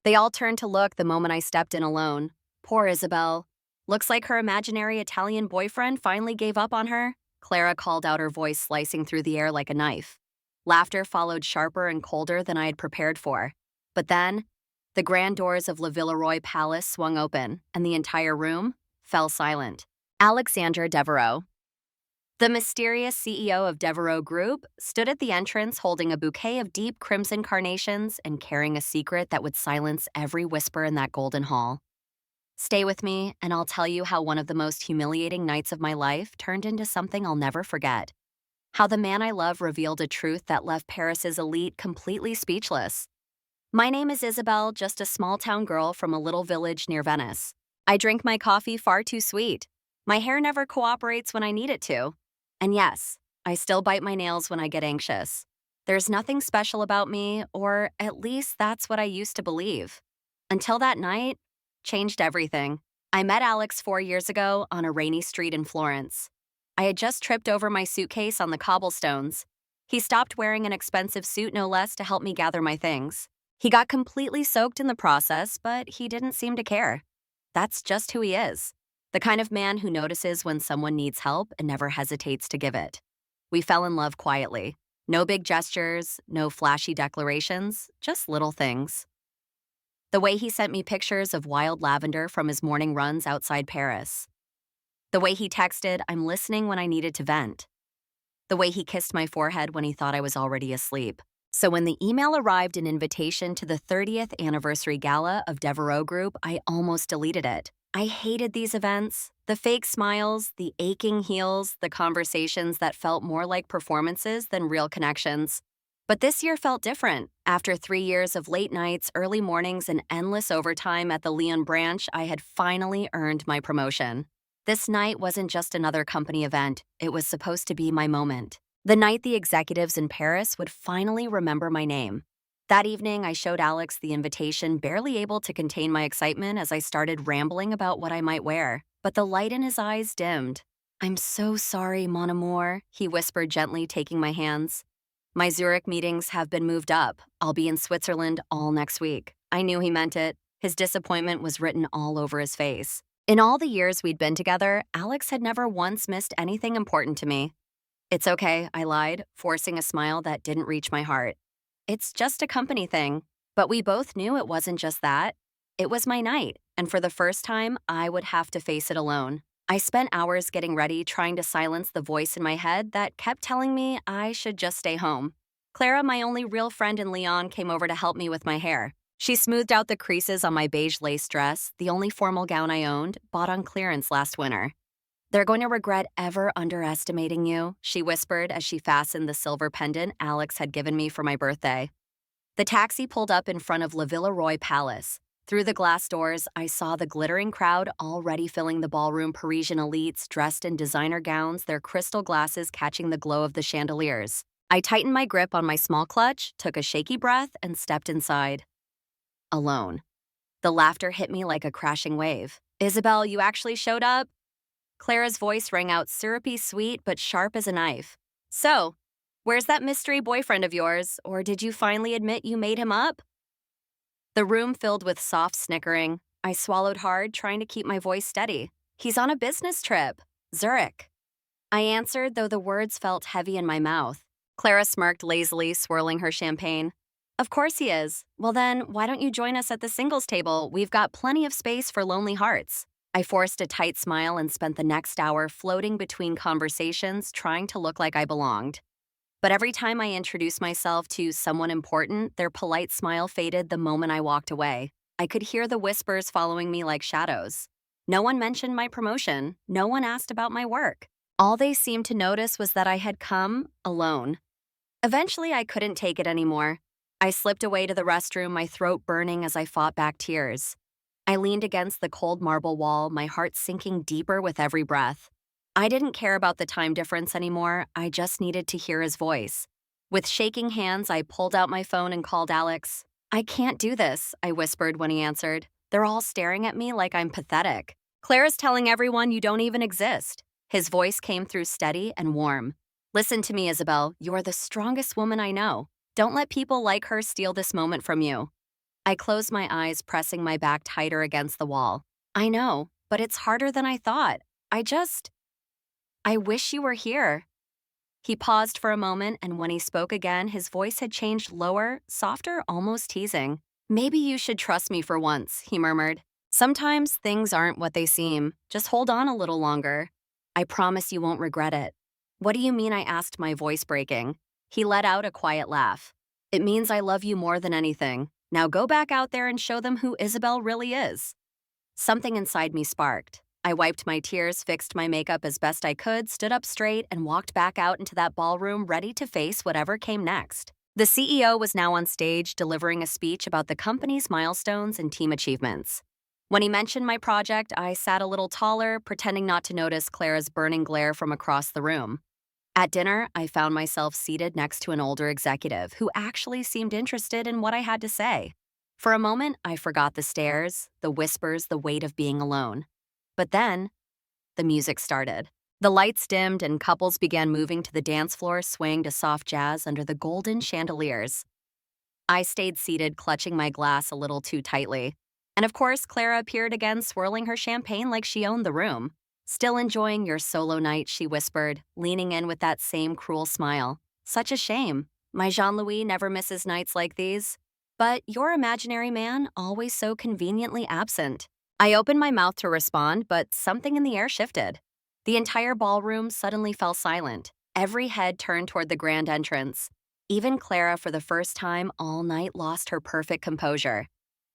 They all turned to look the moment I stepped in alone. Poor Isabelle. Looks like her imaginary Italian boyfriend finally gave up on her. Clara called out, her voice slicing through the air like a knife. Laughter followed, sharper and colder than I had prepared for. But then, the grand doors of Le Villeroy Palace swung open, and the entire room fell silent. Alexandre Devereux, the mysterious CEO of Devereux Group, stood at the entrance holding a bouquet of deep crimson carnations and carrying a secret that would silence every whisper in that golden hall. Stay with me, and I'll tell you how one of the most humiliating nights of my life turned into something I'll never forget. How the man I love revealed a truth that left Paris's elite completely speechless. My name is Isabelle, just a small-town girl from a little village near Venice. I drink my coffee far too sweet. My hair never cooperates when I need it to. And yes, I still bite my nails when I get anxious. There's nothing special about me, or at least that's what I used to believe. Until that night, changed everything. I met Alex 4 years ago on a rainy street in Florence. I had just tripped over my suitcase on the cobblestones. He stopped wearing an expensive suit, no less, to help me gather my things. He got completely soaked in the process, but he didn't seem to care. That's just who he is. The kind of man who notices when someone needs help and never hesitates to give it. We fell in love quietly. No big gestures, no flashy declarations, just little things. The way he sent me pictures of wild lavender from his morning runs outside Paris. The way he texted, "I'm listening," when I needed to vent. The way he kissed my forehead when he thought I was already asleep. So when the email arrived, an invitation to the 30th anniversary gala of Devereux Group, I almost deleted it. I hated these events, the fake smiles, the aching heels, the conversations that felt more like performances than real connections. But this year felt different. After 3 years of late nights, early mornings, and endless overtime at the Lyon branch, I had finally earned my promotion. This night wasn't just another company event. It was supposed to be my moment. The night the executives in Paris would finally remember my name. That evening, I showed Alex the invitation, barely able to contain my excitement as I started rambling about what I might wear. But the light in his eyes dimmed. "I'm so sorry, mon amour," he whispered gently, taking my hands. "My Zurich meetings have been moved up. I'll be in Switzerland all next week." I knew he meant it. His disappointment was written all over his face. In all the years we'd been together, Alex had never once missed anything important to me. "It's okay," I lied, forcing a smile that didn't reach my heart. "It's just a company thing." But we both knew it wasn't just that. It was my night, and for the first time, I would have to face it alone. I spent hours getting ready, trying to silence the voice in my head that kept telling me I should just stay home. Clara, my only real friend in Lyon, came over to help me with my hair. She smoothed out the creases on my beige lace dress, the only formal gown I owned, bought on clearance last winter. "They're going to regret ever underestimating you," she whispered as she fastened the silver pendant Alex had given me for my birthday. The taxi pulled up in front of Le Villeroy Palace. Through the glass doors, I saw the glittering crowd already filling the ballroom. Parisian elites dressed in designer gowns, their crystal glasses catching the glow of the chandeliers. I tightened my grip on my small clutch, took a shaky breath, and stepped inside. Alone. The laughter hit me like a crashing wave. "Isabelle, you actually showed up?" Clara's voice rang out, syrupy sweet but sharp as a knife. "So, where's that mystery boyfriend of yours, or did you finally admit you made him up?" The room filled with soft snickering. I swallowed hard, trying to keep my voice steady. "He's on a business trip. Zurich." I answered, though the words felt heavy in my mouth. Clara smirked lazily, swirling her champagne. "Of course he is. Well then, why don't you join us at the singles table? We've got plenty of space for lonely hearts." I forced a tight smile and spent the next hour floating between conversations, trying to look like I belonged. But every time I introduced myself to someone important, their polite smile faded the moment I walked away. I could hear the whispers following me like shadows. No one mentioned my promotion. No one asked about my work. All they seemed to notice was that I had come alone. Eventually, I couldn't take it anymore. I slipped away to the restroom, my throat burning as I fought back tears. I leaned against the cold marble wall, my heart sinking deeper with every breath. I didn't care about the time difference anymore. I just needed to hear his voice. With shaking hands, I pulled out my phone and called Alex. "I can't do this," I whispered when he answered. "They're all staring at me like I'm pathetic." "Clara's telling everyone you don't even exist." His voice came through steady and warm. "Listen to me, Isabelle. You're the strongest woman I know. Don't let people like her steal this moment from you." I closed my eyes, pressing my back tighter against the wall. I know, but it's harder than I thought. I wish you were here. He paused for a moment, and when he spoke again, his voice had changed lower, softer, almost teasing. Maybe you should trust me for once, he murmured. Sometimes things aren't what they seem. Just hold on a little longer. I promise you won't regret it. What do you mean? I asked, my voice breaking. He let out a quiet laugh. It means I love you more than anything. Now go back out there and show them who Isabelle really is. Something inside me sparked. I wiped my tears, fixed my makeup as best I could, stood up straight, and walked back out into that ballroom ready to face whatever came next. The CEO was now on stage delivering a speech about the company's milestones and team achievements. When he mentioned my project, I sat a little taller, pretending not to notice Clara's burning glare from across the room. At dinner, I found myself seated next to an older executive who actually seemed interested in what I had to say. For a moment, I forgot the stares, the whispers, the weight of being alone. But then, the music started. The lights dimmed and couples began moving to the dance floor, swaying to soft jazz under the golden chandeliers. I stayed seated, clutching my glass a little too tightly. And of course, Clara appeared again, swirling her champagne like she owned the room. Still enjoying your solo night, she whispered, leaning in with that same cruel smile. Such a shame. My Jean-Louis never misses nights like these. But your imaginary man, always so conveniently absent. I opened my mouth to respond, but something in the air shifted. The entire ballroom suddenly fell silent. Every head turned toward the grand entrance. Even Clara, for the first time all night, lost her perfect composure.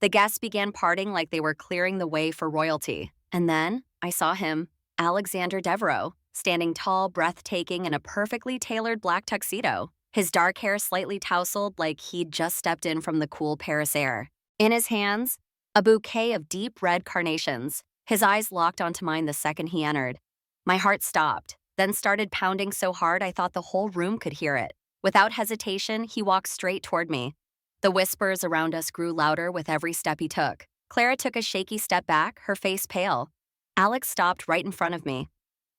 The guests began parting like they were clearing the way for royalty. And then I saw him, Alexandre Devereux, standing tall, breathtaking in a perfectly tailored black tuxedo, his dark hair slightly tousled like he'd just stepped in from the cool Paris air. In his hands, a bouquet of deep red carnations. His eyes locked onto mine the second he entered. My heart stopped, then started pounding so hard I thought the whole room could hear it. Without hesitation, he walked straight toward me. The whispers around us grew louder with every step he took. Clara took a shaky step back, her face pale. Alex stopped right in front of me.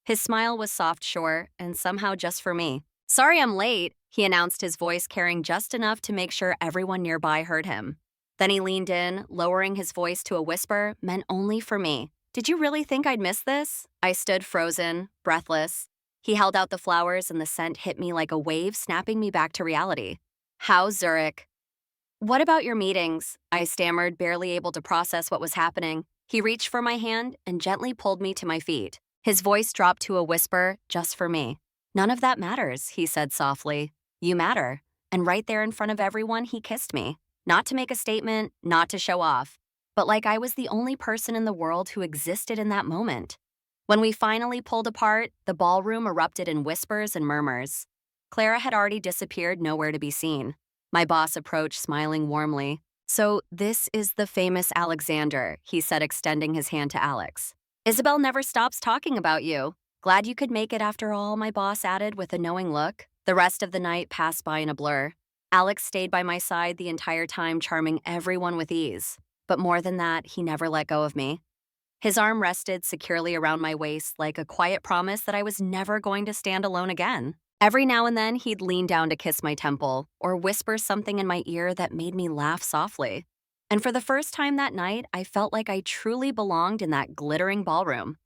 His smile was soft, sure, and somehow just for me. Sorry I'm late, he announced, his voice carrying just enough to make sure everyone nearby heard him. Then he leaned in, lowering his voice to a whisper meant only for me. Did you really think I'd miss this? I stood frozen, breathless. He held out the flowers and the scent hit me like a wave, snapping me back to reality. How Zurich? What about your meetings? I stammered, barely able to process what was happening. He reached for my hand and gently pulled me to my feet. His voice dropped to a whisper, just for me. None of that matters, he said softly. You matter. And right there in front of everyone, he kissed me. Not to make a statement, not to show off, but like I was the only person in the world who existed in that moment. When we finally pulled apart, the ballroom erupted in whispers and murmurs. Clara had already disappeared, nowhere to be seen. My boss approached, smiling warmly. So this is the famous Alexander, he said, extending his hand to Alex. Isabelle never stops talking about you. Glad you could make it after all, my boss added with a knowing look. The rest of the night passed by in a blur. Alex stayed by my side the entire time, charming everyone with ease. But more than that, he never let go of me. His arm rested securely around my waist like a quiet promise that I was never going to stand alone again. Every now and then, he'd lean down to kiss my temple or whisper something in my ear that made me laugh softly. And for the first time that night, I felt like I truly belonged in that glittering ballroom.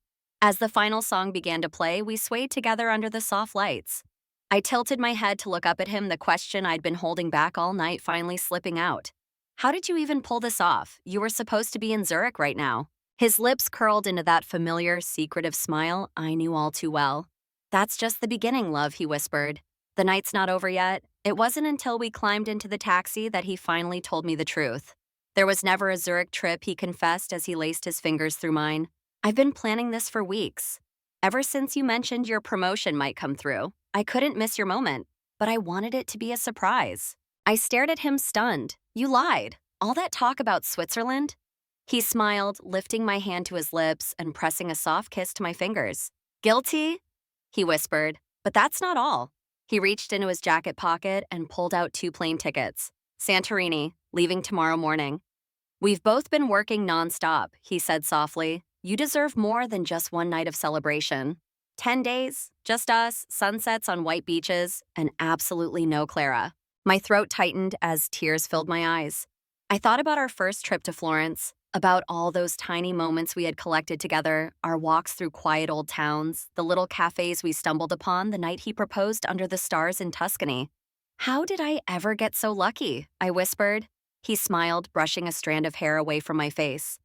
As the final song began to play, we swayed together under the soft lights. I tilted my head to look up at him, the question I'd been holding back all night finally slipping out. How did you even pull this off? You were supposed to be in Zurich right now. His lips curled into that familiar, secretive smile I knew all too well. That's just the beginning, love, he whispered. The night's not over yet. It wasn't until we climbed into the taxi that he finally told me the truth. There was never a Zurich trip, he confessed as he laced his fingers through mine. I've been planning this for weeks. Ever since you mentioned your promotion might come through, I couldn't miss your moment, but I wanted it to be a surprise. I stared at him stunned. You lied. All that talk about Switzerland? He smiled, lifting my hand to his lips and pressing a soft kiss to my fingers. Guilty? He whispered, but that's not all. He reached into his jacket pocket and pulled out 2 plane tickets. Santorini, leaving tomorrow morning. We've both been working nonstop, he said softly. You deserve more than just one night of celebration. 10 days, just us, sunsets on white beaches, and absolutely no Clara. My throat tightened as tears filled my eyes. I thought about our first trip to Florence, about all those tiny moments we had collected together, our walks through quiet old towns, the little cafes we stumbled upon the night he proposed under the stars in Tuscany. How did I ever get so lucky? I whispered. He smiled, brushing a strand of hair away from my face.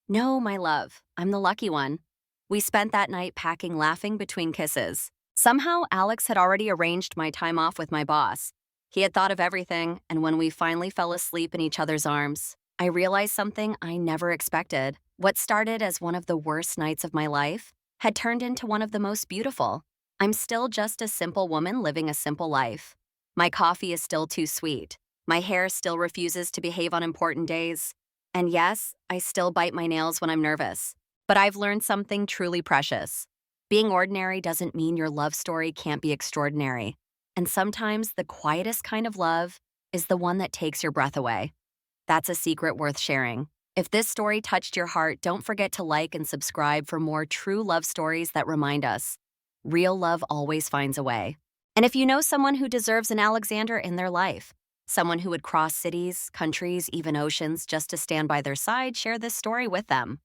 No, my love, I'm the lucky one. We spent that night packing, laughing between kisses. Somehow, Alex had already arranged my time off with my boss. He had thought of everything, and when we finally fell asleep in each other's arms, I realized something I never expected. What started as one of the worst nights of my life had turned into one of the most beautiful. I'm still just a simple woman living a simple life. My coffee is still too sweet. My hair still refuses to behave on important days. And yes, I still bite my nails when I'm nervous. But I've learned something truly precious. Being ordinary doesn't mean your love story can't be extraordinary. And sometimes the quietest kind of love is the one that takes your breath away. That's a secret worth sharing. If this story touched your heart, don't forget to like and subscribe for more true love stories that remind us real love always finds a way. And if you know someone who deserves an Alexander in their life, someone who would cross cities, countries, even oceans just to stand by their side, share this story with them.